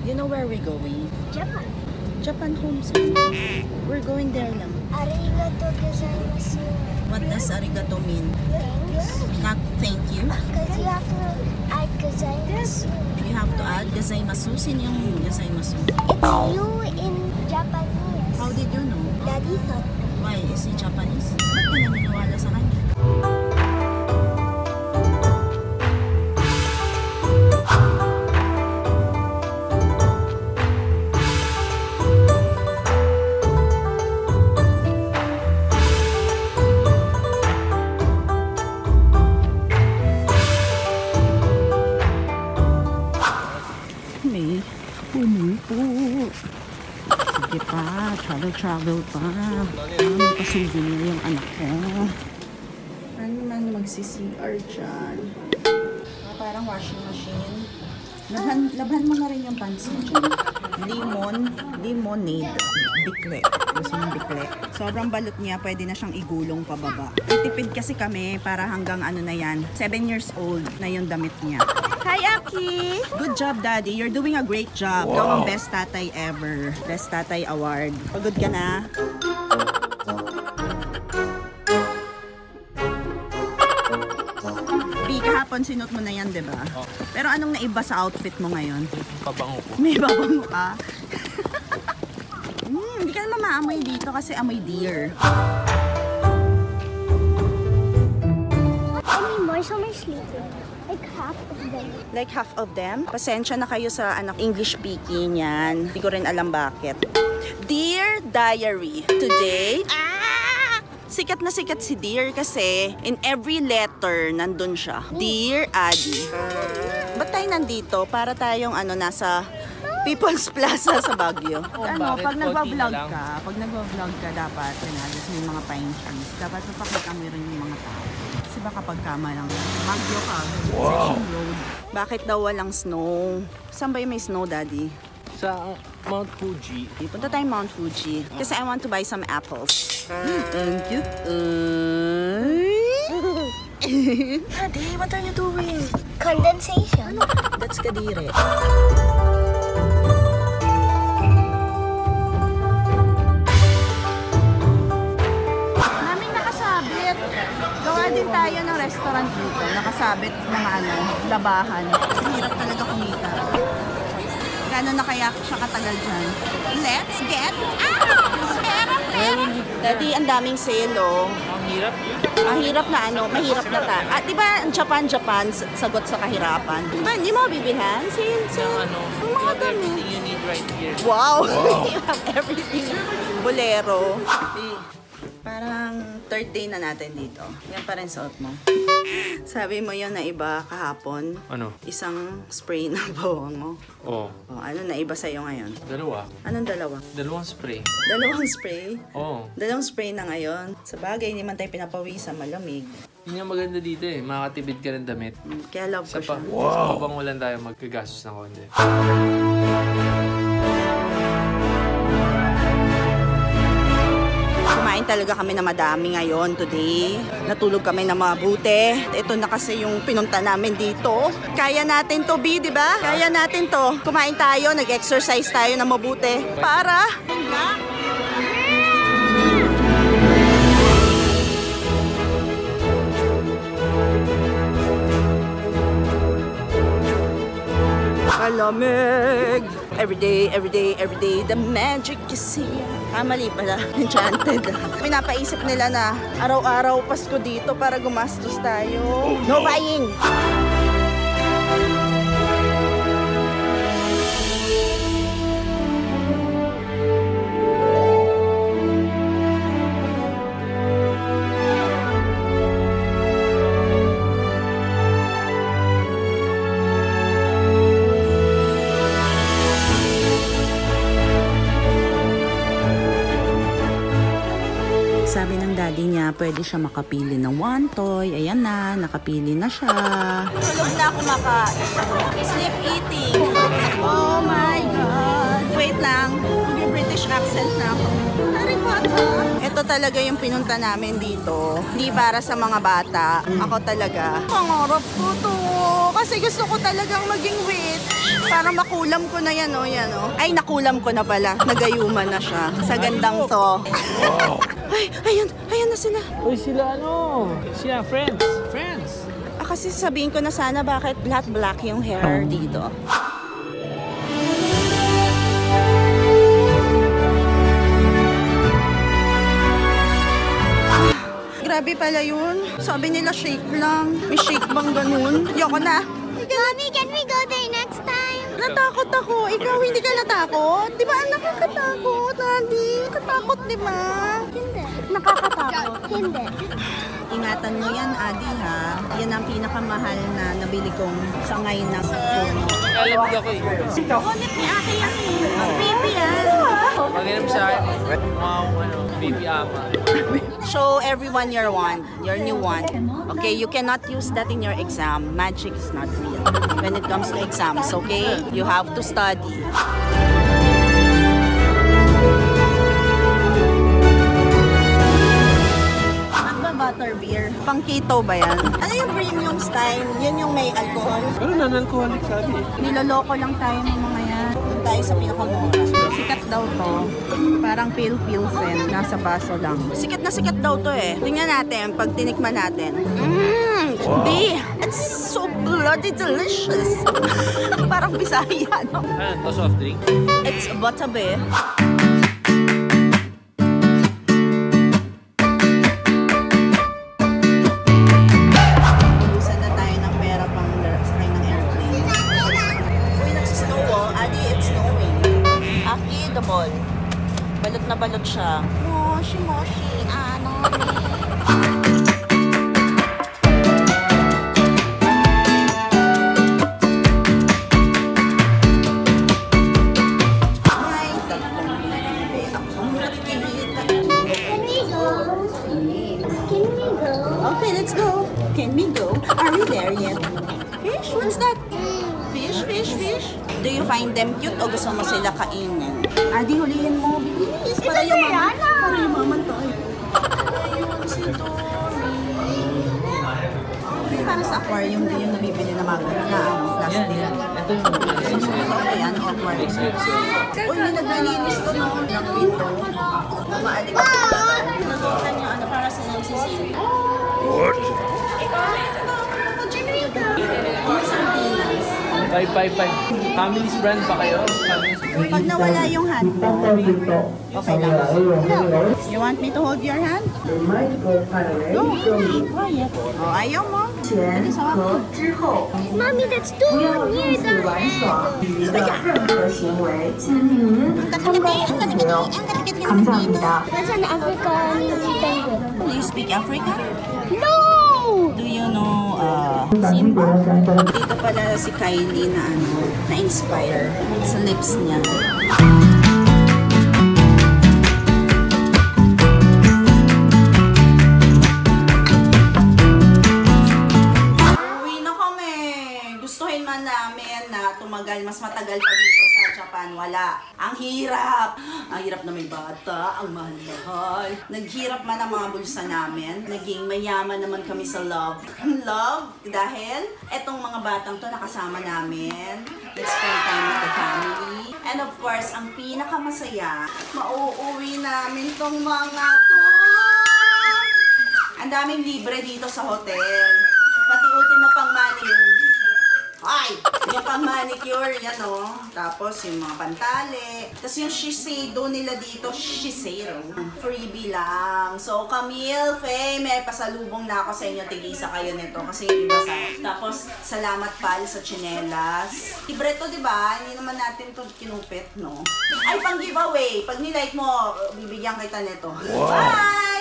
You know where we're going? Japan. Japan Homes. We're going there lang. Arigato gozaimasu. What does arigato mean? Thanks. Not thank you. Because you have to add gozaimasu. You have to add gozaimasu. Sino yung gozaimasu? It's you in Japanese. How did you know? Daddy thought. Why? Is he Japanese? Ba't ka naniniwala sa kanya? May puno po. Sige pa, travel pa. May pa-souvenir yung anak ko. Ano man magsi-CR dyan? Parang washing machine. Labhan mo na rin yung pansin dyan. Lemonade. Bikle. Gusto mong bikle. Sobrang balot niya, pwede na siyang igulong pababa. Tipid kasi kami para hanggang ano na yan. 7 years old na yung damit niya. Hi, Aki! Good job, Daddy. You're doing a great job. Wow. Ikaw ang best tatay ever. Best tatay award. Pagod ka na? Kahapon sinot mo na yan, diba? Oh. Pero anong naiba sa outfit mo ngayon? Pabango ko. May babango ka? Hindi ka naman maamoy dito kasi amoy deer. So my sleeping. Like half of them. Like half of them? Pasensya na kayo sa anak English speaking yan. Hindi ko rin alam bakit. Dear Diary, today, sikat na sikat si Dear kasi in every letter nandun siya. Dear Adi. Ba't tayo nandito? Para tayong nasa People's Plaza sa Baguio. Pag nagwa-vlog ka, dapat may mga pine trees. Dapat mapakita mo rin yung mga tao. Kasi baka pagkama lang, Baguio ka, section road. Bakit daw walang snow? Saan ba yung may snow, Daddy? Sa Mount Fuji. Punta tayong Mount Fuji. Kasi I want to buy some apples. Thank you. Daddy, what are you doing? Condensation. That's kadire. Naming nakasabit. Gawa din tayo ng restaurant dito. Nakasabit mga labahan. Hirap talaga kumita. Gano'n na kaya siya katagal dyan? Let's get out! Daddy, ang daming sale, oh. Ang hirap. Ang hirap na mahirap na ta. Diba, Japan, sagot sa kahirapan. Diba, hindi mo bibilhan? Sale. You have everything you need right here. Wow! You have everything. Bolero. Parang third day na natin dito. Yan pa rin suot mo. Sabi mo yun na iba kahapon. Ano? Isang spray na bawang mo. Oo. Ano na iba sa'yo ngayon? Dalawa. Anong dalawa? Dalawang spray. Dalawang spray? Oo. Dalawang spray na ngayon. Sa bagay, hindi man tayo pinapawisan, malamig. Yun yung maganda dito eh. Makakatipid ka ng damit. Kaya love ko siya. Sa pabangulan tayo magkagastos ng konti. Kumain talaga kami na madami ngayon today. Natulog kami na mabuti. Ito na kasi yung pinunta namin dito. Kaya natin to, B, di ba? Kaya natin to. Kumain tayo, nag-exercise tayo na mabuti. Para malamig. Every day, the magic is here. Mali pala, enchanted. Pinapaisip nila na araw-araw Pasko dito para gumastos tayo. No buying! Sabi ng daddy niya, pwede siya makapili ng one toy. Ayan na, nakapili na siya. Tulog na ako sleep eating. Oh my God. Wait lang, mag-British accent na ako. Harry Potter. Ito talaga yung pinunta namin dito. Hindi para sa mga bata. Ako talaga. Pangarap ko to. Kasi gusto ko talagang maging witch. Para makulam ko na yan, oh. Yan, oh. Ay, nakulam ko na pala. Nagayuman na siya. Sa gandang to. Ay, ayun na sila. Uy, sila ano? Sila, friends. Friends. Kasi sabihin ko na sana bakit lahat black yung hair dito. Grabe pala yun. Sabi nila shake lang. May shake bang ganun? Yoko na. Mommy, can we go there next time? Natakot ako. Ikaw hindi ka natakot? Di ba nakakatakot, Adi? Nakatakot, di ba? Hindi. Nakakatakot. Hindi. Ingatan mo yan, Adi, ha? Yan ang pinakamahal na nabili kong sangay na phone. Alamig ako eh. Ngunit ni Ate yan eh. Si Baby yan. Pag-inom sa akin eh. Wow, ano, baby ama. Show everyone your wand, your new wand. Okay, you cannot use that in your exam. Magic is not real when it comes to exams, okay? You have to study. Butterbeer. Pang keto ba yan? Ano yung premium style? Yan yung may alcohol? Pero non-alcoholic sabi. Niloloko lang tayo ng mga yan. Doon tayo sa pinakamura. Sikat daw to. Parang pale-pilsen. Nasa baso lang. Sikat na sikat daw to eh. Tingnan natin pag tinikman natin. Wow. It's so bloody delicious. Parang Bisaya, no? Ano, to soft drink? It's butterbeer. Balot na balot siya. Moshi, moshi, ano? Ay, tatlong binibig ako. Can we go? Can we go? Okay, let's go. Can we go? Are we there yet? Fish? What's that? Fish, fish, fish? Do you find them cute o gusto mo sila kainin? Adi, hulihin mo. Bilis. Para yung maman. Para yung maman to. Ayun, si Dory. Para sa aquarium din yung nabibili na mga plastic. Ito yung Ito ba yan? Aquarium. Uy, may naglilinis ko no. Ng window. Maaalik ako dito. Nagutan niyo ano para sa nagsisili. What? Sardinas. 555. Family's brand pa kayo? Pag nawala yung hand mo, okay lang. You want me to hold your hand? Go. Quiet. Oh, ayaw mo? Dali sa ako. Mommy, that's too near the That's an African penguin. Do you speak African? No! Do you know Simba? Dito pala si Kylie na na-inspire sa lips niya. Uwi na kami. Gustuhin man namin na tumagal, mas matagal pa dito sa Japan. Wala. Ang hirap. Ang hirap na may bata. Ang mahal-mahal. Naghirap man ang mga bulsa namin. Naging mayaman naman kami sa love. Love. Dahil etong mga batang to nakasama namin. Let's spend time with the family. And of course, ang pinakamasaya, mauuwi namin tong mga to. Ang daming libre dito sa hotel. Pati ultimo pang manicure. Ay! Yung pang manicure, yan o. Tapos yung mga pantali. Tapos yung Shiseido nila dito, Shiseido. Freebie lang. So, Camille, Faye, may pasalubong na ako sa inyo. Tigisa kayo nito kasi iba sa. Tapos, salamat pal sa tsinelas. Libre to, diba? Hindi naman natin to kinupit, no? Ay, pang giveaway. Pag nilike mo, bibigyan kita nito. Wow. Bye!